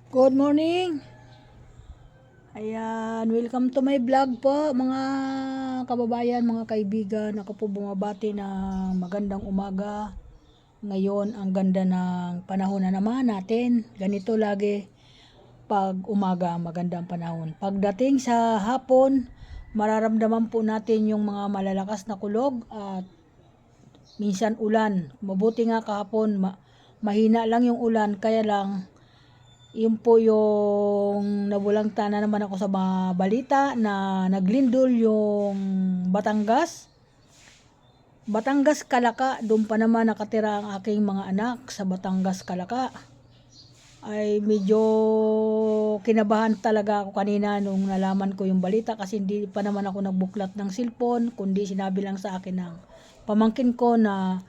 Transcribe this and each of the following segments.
Good morning! Ayan, welcome to my vlog po mga kababayan, mga kaibigan. Ako po bumabati ng magandang umaga. Ngayon, ang ganda ng panahon na naman natin. Ganito lagi pag umaga, magandang panahon. Pagdating sa hapon, mararamdaman po natin yung mga malalakas na kulog at minsan ulan. Mabuti nga kahapon, mahina lang yung ulan, kaya lang yun po yung nabulangta na naman ako sa mga balita na naglindol yung Batangas. Batangas Kalaka, doon pa naman nakatira ang aking mga anak sa Batangas Kalaka. Ay medyo kinabahan talaga ako kanina nung nalaman ko yung balita kasi hindi pa naman ako nagbuklat ng cellphone, kundi sinabi lang sa akin ng pamangkin ko na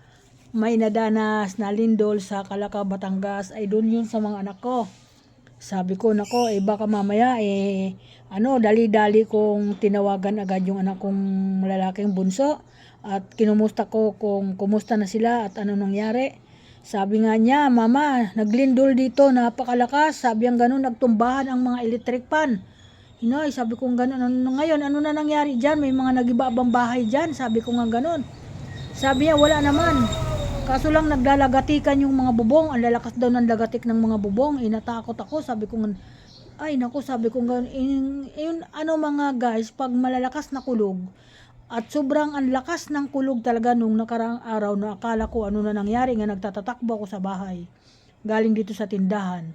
may nadanas na lindol sa Kalaka, Batangas. Ay doon yun sa mga anak ko. Sabi ko, nako, baka mamaya, dali-dali kong tinawagan agad yung anak kong lalaking bunso at kinumusta ko kung kumusta na sila at ano nangyari. Sabi nga niya, mama, naglindol dito, napakalakas. Sabi ang ganun, nagtumbahan ang mga electric pan. Hinoy, sabi ko ganun, ngayon, ano na nangyari dyan? May mga nagibabang bahay dyan. Sabi ko nga ganun. Sabi niya, wala naman. Kaso lang naglalagatikan yung mga bubong. Ang lalakas daw ng lagatik ng mga bubong. Natakot ako. Sabi ko, ay naku, sabi ko, yun, ano mga guys, pag malalakas na kulog, at sobrang ang lakas ng kulog talaga nung nakaraang araw na akala ko ano na nangyari nga nagtatatakbo ako sa bahay. Galing dito sa tindahan.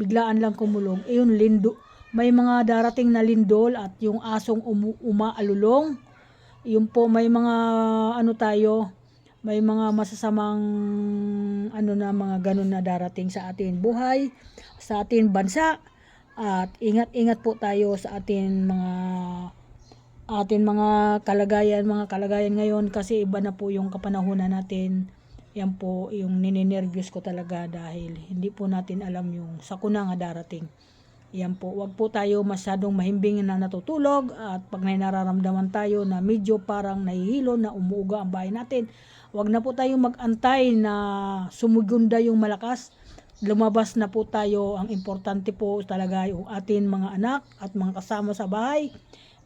Biglaan lang kumulog. Yun, lindo. May mga darating na lindol at yung asong umaalulong. Yun po, may mga ano tayo, may mga masasamang mga ganun na darating sa atin buhay, sa atin bansa, at ingat-ingat po tayo sa mga kalagayan ngayon kasi iba na po yung kapanahunan natin. Yan po yung nininervyos ko talaga dahil hindi po natin alam yung sakuna nga darating. Yan po, wag po tayo masyadong mahimbing na natutulog at pag may nararamdaman tayo na medyo parang nahihilo na umuuga ang bahay natin, wag na po tayo mag-antay na sumugunda yung malakas. Lumabas na po tayo. Ang importante po talaga yung atin mga anak at mga kasama sa bahay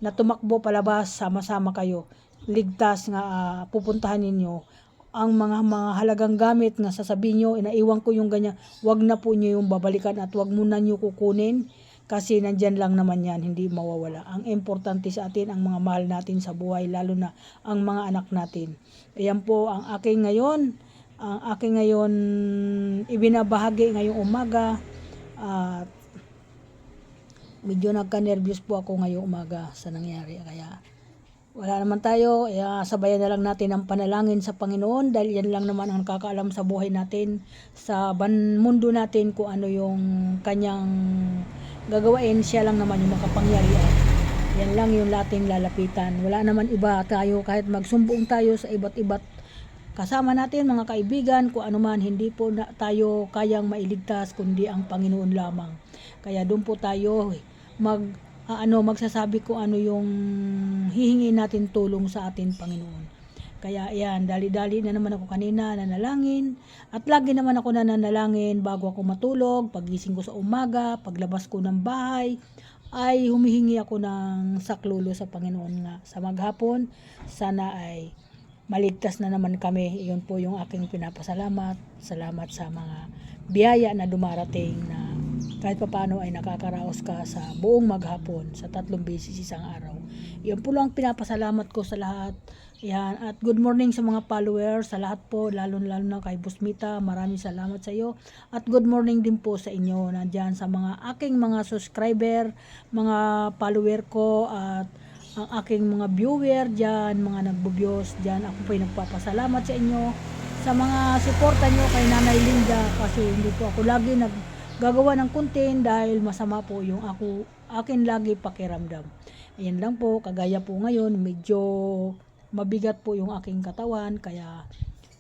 na tumakbo palabas, sama-sama kayo. Ligtas nga pupuntahan ninyo ang mga halagang gamit nga sasabihin nyo, inaiwan ko yung ganyan, wag na po nyo yung babalikan at wag muna nyo kukunin kasi nandyan lang naman yan, hindi mawawala. Ang importante sa atin, ang mga mahal natin sa buhay, lalo na ang mga anak natin. Ayan po ang aking ngayon ibinabahagi ngayong umaga at medyo nagka-nervous po ako ngayong umaga sa nangyari. Kaya wala naman tayo, sabayan na lang natin ang panalangin sa Panginoon dahil yan lang naman ang nakakaalam sa buhay natin, sa mundo natin kung ano yung kanyang gagawain. Siya lang naman yung makapangyarihan. Yan lang yung ating lalapitan. Wala naman iba tayo, kahit magsumbong tayo sa iba't iba't kasama natin mga kaibigan, kung ano man, hindi po tayo kayang mailigtas kundi ang Panginoon lamang. Kaya doon po tayo magsasabi kung ano yung hihingi natin tulong sa atin Panginoon. Kaya ayan, dali-dali na naman ako kanina nanalangin at lagi naman ako nananalangin bago ako matulog, pagising ko sa umaga, paglabas ko ng bahay, ay humihingi ako ng saklolo sa Panginoon nga sa maghapon sana ay maligtas na naman kami. Iyon po yung aking pinapasalamat. Salamat sa mga biyaya na dumarating na kahit paano ay nakakaraos ka sa buong maghapon sa 3 beses isang araw. Iyon po lang pinapasalamat ko sa lahat. Yan. At good morning sa mga followers, sa lahat po, lalo na kay Busmita. Maraming salamat sa iyo. At good morning din po sa inyo nandyan sa mga aking mga subscriber, mga follower ko at ang aking mga viewer dyan, mga nagbo-views dyan. Ako po ay nagpapasalamat sa inyo sa mga suporta nyo kay Nanay Linda kasi hindi po ako lagi naggagawa ng content dahil masama po yung akin lagi pakiramdam. Ayan lang po, kagaya po ngayon, medyo mabigat po yung aking katawan,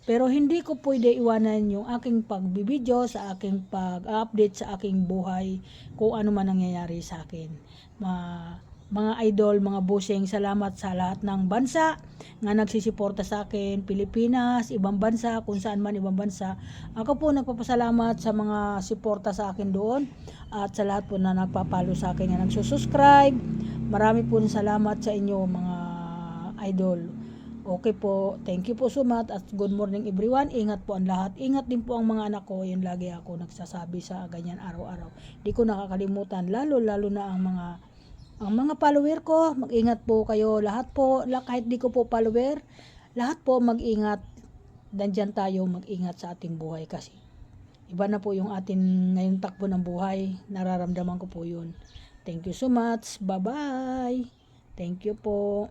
pero hindi ko pwede iwanan yung aking pagbibideo sa aking pag-update sa aking buhay kung ano man nangyayari sa akin. mga idol, mga busing, salamat sa lahat ng bansa nga nagsisiporta sa akin, Pilipinas, ibang bansa, kung saan man ibang bansa. Ako po nagpapasalamat sa mga suporta sa akin doon at sa lahat po na nagpapalo sa akin nga nagsusubscribe. Marami po salamat sa inyo mga idol. Okay po, thank you po so much at good morning everyone. Ingat po ang lahat. Ingat din po ang mga anak ko. Yun lagi ako nagsasabi sa ganyan araw-araw. Di ko nakakalimutan, lalo na ang mga follower ko. Mag-ingat po kayo. Lahat po, kahit di ko po follower, lahat po mag-ingat. Dandyan tayo mag-ingat sa ating buhay kasi iba na po yung atin ngayong takbo ng buhay. Nararamdaman ko po yun. Thank you so much. Bye-bye. Thank you po.